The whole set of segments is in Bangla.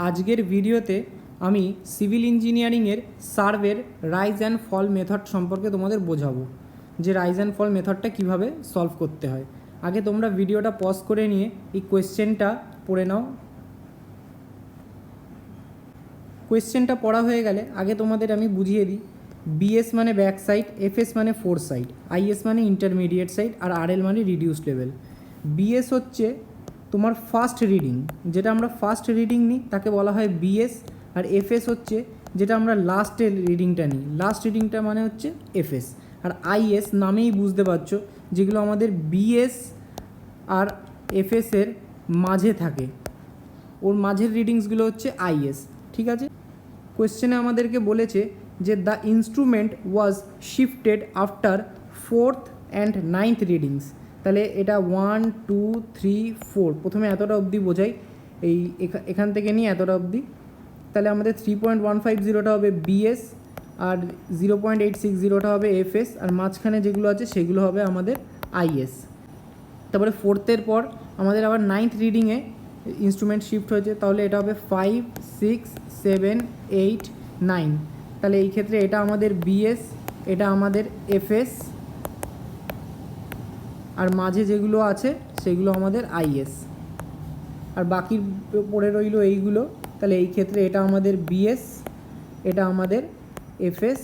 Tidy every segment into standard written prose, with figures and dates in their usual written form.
আজকের ভিডিওতে আমি সিভিল ইঞ্জিনিয়ারিংয়ের সার্ভের রাইজ অ্যান্ড ফল মেথড সম্পর্কে তোমাদের বোঝাবো যে রাইজ অ্যান্ড ফল মেথডটা কীভাবে সলভ করতে হয়। আগে তোমরা ভিডিওটা পজ করে নিয়ে এই কোয়েশ্চেনটা পড়ে নাও। কোয়েশ্চেনটা পড়া হয়ে গেলে আগে তোমাদের আমি বুঝিয়ে দিই। বিএস মানে ব্যাক সাইড, এফএস মানে ফোর সাইড, আইএস মানে ইন্টারমিডিয়েট সাইড, আর আরএল মানে রিডিউসড লেভেল। বিএস হচ্ছে তোমার ফার্স্ট রিডিং, যেটা আমরা ফার্স্ট রিডিং নিই তাকে বলা হয় বিএস। আর এফএস হচ্ছে যেটা আমরা লাস্টের রিডিংটা নিই, লাস্ট রিডিংটা মানে হচ্ছে এফএস। আর আইএস নামেই বুঝতে পারছো যেগুলো আমাদের বিএস আর এফএসের মাঝে থাকে, ওর মাঝের রিডিংসগুলো হচ্ছে আইএস। ঠিক আছে, কোয়েশ্চেনে আমাদেরকে বলেছে যে the instrument was shifted after fourth and ninth readings. তাহলে এটা 1, 2, 3, 4 প্রথমে এতটা অবধি বোঝাই, এই এখান থেকে নিয়ে এতটা অবধি। তাহলে আমাদের 3.150টা হবে বিএস, আর 0.860টা হবে এফএস, আর মাঝখানে যেগুলো আছে সেগুলো হবে আমাদের আইএস। তারপরে ফোর্থের পর আমাদের আবার নাইন্থ রিডিংয়ে ইনস্ট্রুমেন্ট শিফট হয়েছে, তাহলে এটা হবে 5, 6, 7, 8, 9। তাহলে এই ক্ষেত্রে এটা আমাদের বিএস, এটা আমাদের এফএস, আর মাঝে যেগুলো আছে সেগুলো আমাদের আইএস, আর বাকি পড়ে রইল এইগুলো। তাহলে এই ক্ষেত্রে এটা আমাদের বিএস, এটা আমাদের এফএস,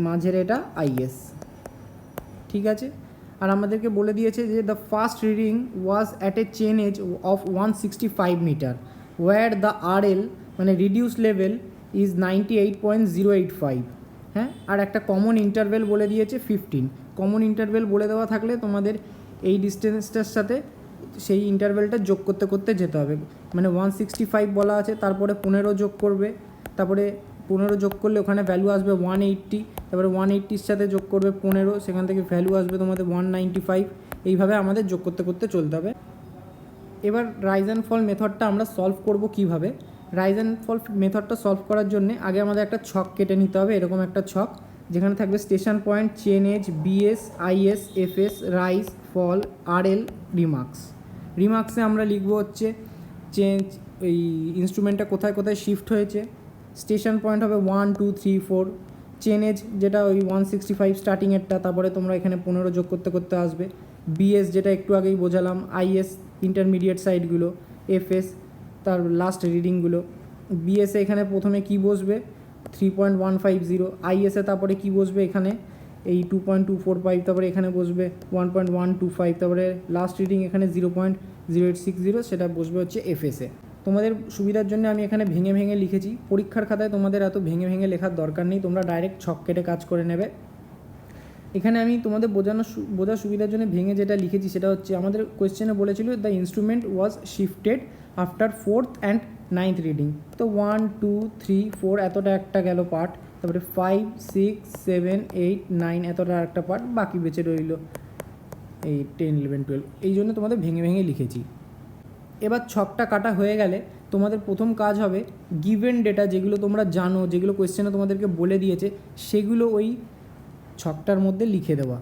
মাঝের এটা আইএস। ঠিক আছে, আর আমাদেরকে বলে দিয়েছে যে the first reading was at a chainage of 165 metre where the RL মানে রিডিউস লেভেল ইজ 98.085। হ্যাঁ, আর একটা কমন ইন্টারভেল বলে দিয়েছে 15। কমন ইন্টারভেল বলে দেওয়া থাকলে তোমাদের এই ডিস্টেন্সটার সাথে সেই ইন্টারভেলটা যোগ করতে করতে যেতে হবে। মানে 165 বলা আছে, তারপরে 15 যোগ করবে, তারপরে 15 যোগ করলে ওখানে ভ্যালু আসবে 180, তারপরে 180-র সাথে যোগ করবে 15, সেখান থেকে ভ্যালু আসবে তোমাদের 195। এইভাবে আমাদের যোগ করতে করতে চলতে হবে। এবার রাইজ অ্যান্ড ফল মেথডটা আমরা সলভ করব কিভাবে। রাইজ অ্যান্ড ফল মেথডটা সলভ করার জন্য আগে আমাদের একটা ছক কেটে নিতে হবে, এরকম একটা ছক যেখানে থাকবে station point, chainage, BS, IS, FS, rise, fall, RL, remarks. রিমার্কসে আমরা লিখব হচ্ছে চেঞ্জ, এই ইনস্ট্রুমেন্টটা কোথায় কোথায় শিফট হয়েছে। স্টেশন পয়েন্ট হবে 1, 2, 3, 4। চেন এজ যেটা ওই 165 স্টার্টিংয়েরটা, তারপরে তোমরা এখানে 15 যোগ করতে করতে আসবে। বিএস যেটা একটু আগেই বোঝালাম, আইএস ইন্টারমিডিয়েট সাইডগুলো, এফএস তার লাস্ট রিডিংগুলো। বিএসে এখানে প্রথমে কি বসবে 3.150, আইএসে তারপরে কি বসবে এখানে এই 2.245, তারপরে এখানে বসবে 1.125, তারপরে লাস্ট রিডিং এখানে 0.0860, সেটা বসবে হচ্ছে এফএসে। তোমাদের সুবিধার জন্য আমি এখানে ভেঙে ভেঙে লিখেছি, পরীক্ষার খাতায় তোমাদের এত ভেঙে ভেঙে লেখার দরকার নেই, তোমরা ডাইরেক্ট ছক কেটে কাজ করে নেবে। এখানে আমি তোমাদের বোঝার সুবিধার জন্য ভেঙে যেটা লিখেছি সেটা হচ্ছে আমাদের কোয়েশ্চেনে বলেছিল the instrument was shifted after fourth and ninth reading. তো 1, 2, 3, 4 এতটা একটা গেল পার্ট, তারপরে 5, 6, 7, 8, 9 এতটা একটা পার্ট, বাকি বেঁচে রইল এই 10, 11, 12। এই জন্য তোমাদের ভেঙে ভেঙে লিখেছি। এবার ছকটা কাটা হয়ে গেলে তোমাদের প্রথম কাজ হবে গিভেন ডেটা যেগুলো তোমরা জানো, যেগুলো কোয়েশ্চেনে তোমাদেরকে বলে দিয়েছে সেগুলো ওই ছকটার মধ্যে লিখে দেওয়া।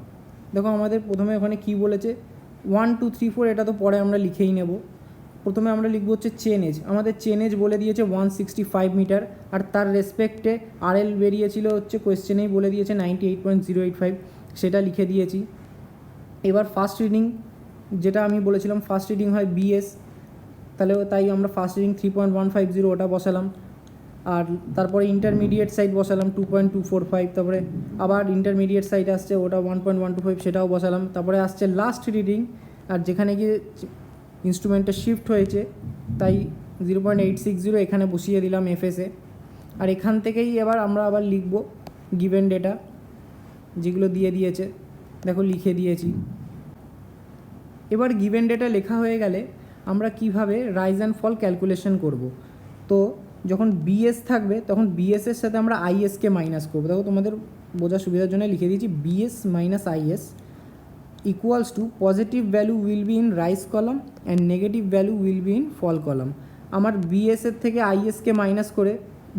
দেখো আমাদের প্রথমে ওখানে কি বলেছে 1, 2, 3, 4, এটা তো পরে আমরা লিখেই নেব। প্রথমে আমরা লিখব হচ্ছে চেন এজ, আমাদের চেন এজ বলে দিয়েছে 165 মিটার, আর তার রেসপেক্টে আরএল বেরিয়েছিল হচ্ছে কোয়েশ্চেনেই বলে দিয়েছে 98.085, সেটা লিখে দিয়েছি। এবার ফার্স্ট রিডিং যেটা আমি বলেছিলাম ফার্স্ট রিডিং হয় বিএস, তাহলে তাই আমরা ফার্স্ট রিডিং 3.150 ওটা বসালাম, আর তারপরে ইন্টারমিডিয়েট সাইড বসালাম 2.245, তারপরে আবার ইন্টারমিডিয়েট সাইড আসছে ওটা 1.125, সেটাও বসালাম। তারপরে আসছে লাস্ট রিডিং, আর যেখানে গিয়ে ইনস্ট্রুমেন্টটা শিফট হয়েছে তাই 0.860 এখানে বসিয়ে দিলাম এফএসে। আর এখান থেকেই এবার আমরা আবার লিখব গিভেন ডেটা যেগুলো দিয়ে দিয়েছে, দেখো লিখে দিয়েছি। এবার গিভেন ডেটা লেখা হয়ে গেলে আমরা কিভাবে রাইজ অ্যান্ড ফল ক্যালকুলেশন করব। তো যখন বিএস থাকবে তখন বিএসের সাথে আমরা আইএসকে মাইনাস করবো। দেখো তোমাদের বোঝার সুবিধার জন্য লিখে দিয়েছি BS minus IS equals to positive value will be in rise column and negative value will be in fall column. আমার বিএসের থেকে আইএসকে মাইনাস করে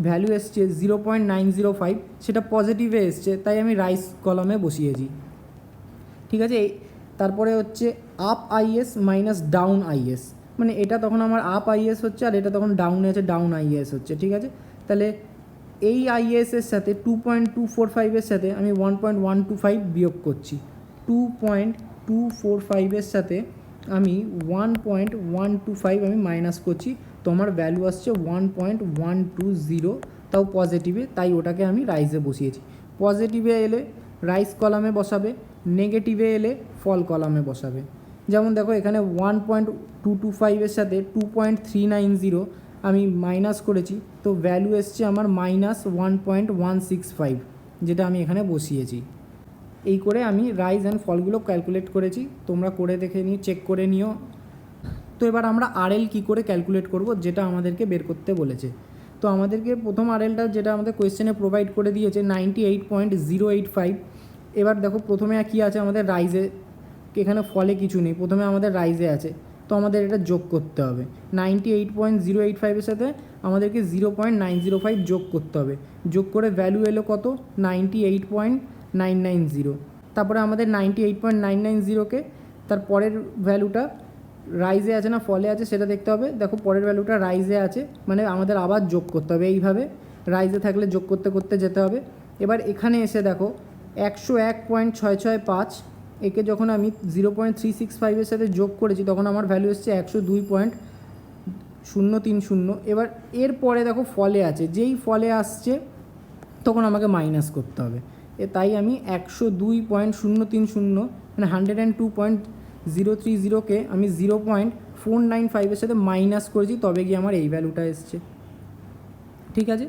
ভ্যালু এসছে 0.905, সেটা পজিটিভে এসছে তাই আমি রাইজ কলামে বসিয়েছি। ঠিক আছে, তারপরে হচ্ছে up is minus down is, মানে এটা তখন আমার আপ আইএস হচ্ছে, আর এটা তখন ডাউনে আছে, ডাউন আইএস হচ্ছে, ঠিক আছে। তাহলে এই আইএসের সাথে 2.245-এর সাথে আমি 1.125 বিয়োগ করছি। 2.245-এর সাথে আমি 1.125 আমি মাইনাস করছি, তো আমার ভ্যালু আসছে 1.120, তাও পজিটিভে, তাই ওটাকে আমি রাইজে বসিয়েছি। পজিটিভে এলে রাইজ কলামে বসাবে, নেগেটিভে এলে ফল কলামে বসাবে। যেমন দেখো এখানে 1.225-এর সাথে 2.390 আমি মাইনাস করেছি, তো ভ্যালু এসছে আমার -1.165, যেটা আমি এখানে বসিয়েছি। এই করে আমি রাইজ অ্যান্ড ফলগুলো ক্যালকুলেট করেছি, তোমরা করে দেখে নিও, চেক করে নিও। তো এবার আমরা আরএল কী করে ক্যালকুলেট করব, যেটা আমাদেরকে বের করতে বলেছে। তো আমাদেরকে প্রথম আরএলটা যেটা আমাদের কোয়েশ্চেনে প্রোভাইড করে দিয়েছে 98.085। এবার দেখো প্রথমে কী আছে আমাদের রাইজে, এখানে ফলে কিছু নেই, প্রথমে আমাদের রাইজে আছে, তো আমাদের এটা যোগ করতে হবে। 98.085-এর সাথে আমাদেরকে 0.905 যোগ করতে হবে। যোগ করে ভ্যালু এলো কত, 98.990। তারপরে আমাদের 98.990-কে তার পরের ভ্যালুটা রাইজে আছে না ফলে আছে সেটা দেখতে হবে। দেখো পরের ভ্যালুটা রাইজে আছে, মানে আমাদের আবার যোগ করতে হবে, এইভাবে রাইজে থাকলে যোগ করতে করতে যেতে হবে। এবার এখানে এসে দেখো 101.665, একে যখন আমি 0.365-এর সাথে যোগ করেছি তখন আমার ভ্যালু এসছে 102.030। এবার এর পরে দেখো ফলে আছে, যেই ফলে আসছে তখন আমাকে মাইনাস করতে হবে। তাই আমি 102.030 মানে 102.030-কে আমি 0.495-এর সাথে মাইনাস করেছি, তবে গিয়ে আমার এই ভ্যালুটা এসছে, ঠিক আছে।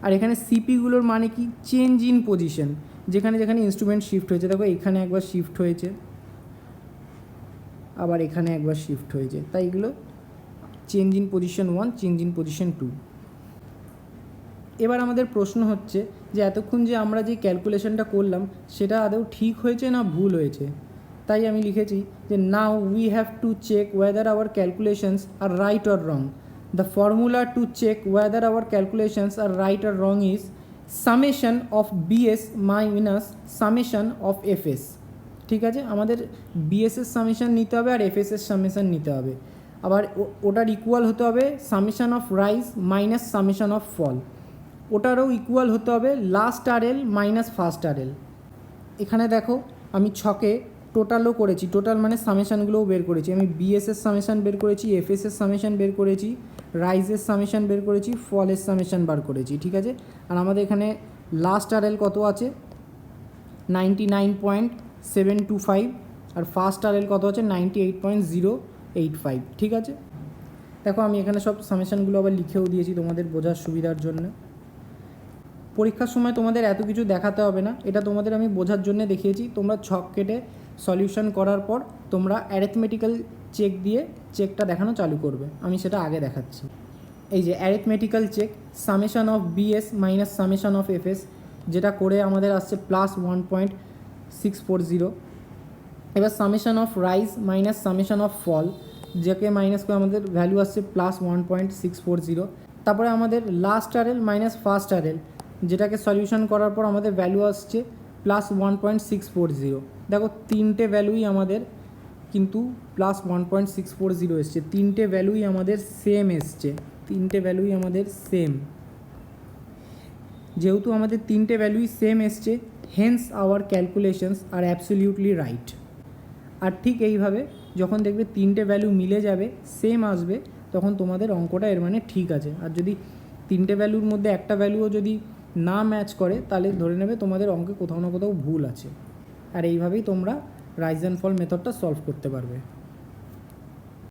আর এখানে সিপিগুলোর মানে কি, চেঞ্জ ইন পজিশন, যেখানে যেখানে ইনস্ট্রুমেন্ট শিফট হয়েছে। দেখো এখানে একবার শিফট হয়েছে, আবার এখানে একবার শিফট হয়েছে, তাই এগুলো change in position 1, change in position 2। এবার আমাদের প্রশ্ন হচ্ছে যে এতক্ষণ যে আমরা যে ক্যালকুলেশনটা করলাম সেটা আদৌ ঠিক হয়েছে না ভুল হয়েছে। তাই আমি লিখেছি যে now we have to check whether our calculations are right or wrong. The formula to check whether our calculations are right or wrong is summation of BS minus summation of FS. ঠিক আছে, আমাদের বিএসের সামেশন নিতে হবে আর এফএসের সামেশন নিতে হবে। আবার ওটার ইকুয়াল হতে হবে summation of rise minus summation of fall. ওটারও ইকুয়াল হতে হবে last RL minus first RL. এখানে দেখো আমি ছকে টোটালও করেছি, টোটাল মানে সামেশানগুলোও বের করেছি। আমি বিএসের সামেশান বের করেছি, এফএসের সামেশান বের করেছি, রাইজের সামেশান বের করেছি, ফলের সামেশান বার করেছি, ঠিক আছে। আর আমাদের এখানে লাস্ট আরএল কত আছে 99.725, আর ফার্স্ট আরএল কত আছে 98.085, ঠিক আছে। দেখো আমি এখানে সব সামেশানগুলো আবার লিখেও দিয়েছি তোমাদের বোঝার সুবিধার জন্য। পরীক্ষার সময় তোমাদের এত কিছু দেখাতে হবে না, এটা তোমাদের আমি বোঝার জন্য দেখিয়েছি। তোমরা ছক কেটে সলিউশন করার পর তোমরা অ্যারিথমেটিক্যাল চেক দিয়ে চেকটা দেখানো চালু করবে। আমি সেটা আগে দেখাচ্ছি। এই যে arithmetical check, summation of BS minus summation of FS, যেটা করে আমাদের আসছে +1.640। এবার summation of rise minus summation of fall, যাকে মাইনাস করে আমাদের ভ্যালু আসছে +1.640। তারপরে আমাদের last RL minus first RL, যেটাকে সলিউশন করার পর আমাদের ভ্যালু আসছে +1.640। দেখো তিনটে ভ্যালুই আমাদের কিন্তু +1.640 এসছে, তিনটে ভ্যালুই আমাদের সেম এসছে, তিনটে ভ্যালুই আমাদের সেম। যেহেতু আমাদের তিনটে ভ্যালুই সেম এসছে, হেন্স আওয়ার ক্যালকুলেশনস আর অ্যাবসলিউটলি রাইট। আর ঠিক এইভাবে যখন দেখবে তিনটে ভ্যালু মিলে যাবে, সেম আসবে, তখন তোমাদের অঙ্কটা এর মানে ঠিক আছে। আর যদি তিনটে ভ্যালুর মধ্যে একটা ভ্যালুও যদি না ম্যাচ করে, তাহলে ধরে নেবে তোমাদের অঙ্কে কোথাও না কোথাও ভুল আছে। আর এইভাবেই তোমরা রাইজ অ্যান্ড ফল মেথডটা সলভ করতে পারবে।